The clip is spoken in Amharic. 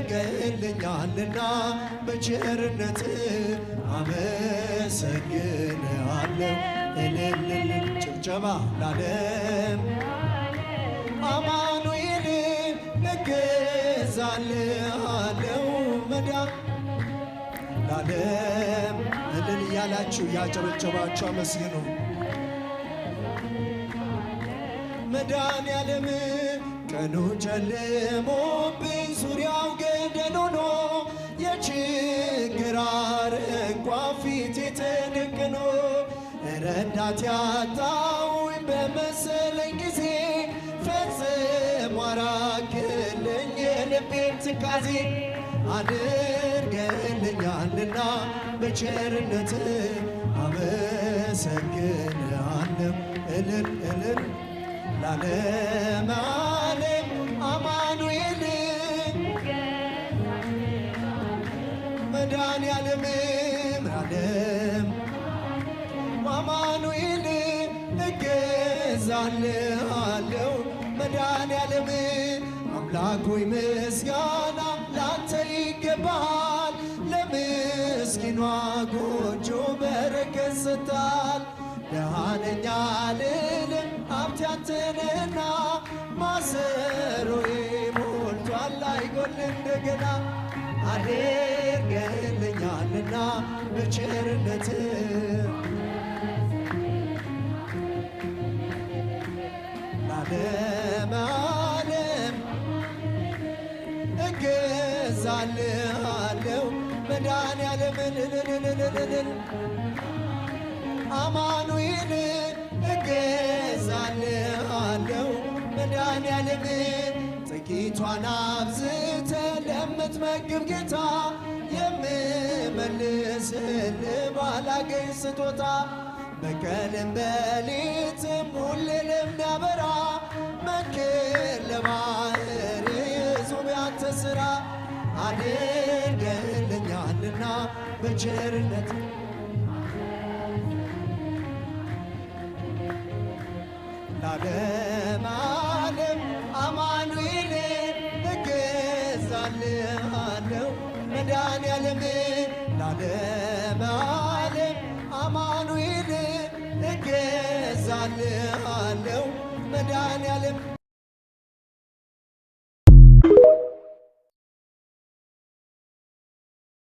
አድርገልኛልና በቸርነት አመሰግንሃለሁ። እልል ጭብጨባ ላለም አማኑኤል እገዛልሃለሁ መዳን ላለም እልል እያላችሁ ያጨበጨባችሁ አመስግኑ። መዳን ያለም ቀኑ ጨልሞብኝ ዙሪያው ገደል ሆኖ የችግር አረንቋ ፊቴ ተደቅኖ ረዳት ያጣሁኝ በመሰለኝ ጊዜ ፈጽሞ አራቅልኝ የልቤን ትካዜ። አድርገልኛልና በቸርነት አመሰግንሃለሁ። እልል እልል ላለም ዓለም አማኑኤል መድኃኔዓለም ዓለም አማኑኤል እገዛልሃለሁ መድኃኔዓለም አምላክ ሆይ ምስጋና ላንተ ይገባል። ለምስኪኗ ጎጆ በረከት ሰጥተሃል። ደሃ ነኝ አልልም ሀብት ያንተ ነህና ማሰሮዬ ሞልቷል አይጎል እንደገና። አድርገልኛልና በቸርነት ላለም ዓለም እገዛልሃለሁ መድኃኔዓለም አማኑኤል እገዛልሃለሁ መድኃኔዓለም ጥቂቷን አብዝተ ለምትመግብ ጌታ የምመልስልህ ባላገኝ ስጦታ በቀንም በሌትም ሁሌ ለሚያበራ መንክር ለባህር የዙብ ያንተ ሥራ። አድርገልኛልና በቸርነት ላለም ዓለም አማኑኤል እገዛልሃለሁ መድኃኔዓለም ላለም ዓለም አማኑኤል እገዛልሃለሁ መድኃኔዓለም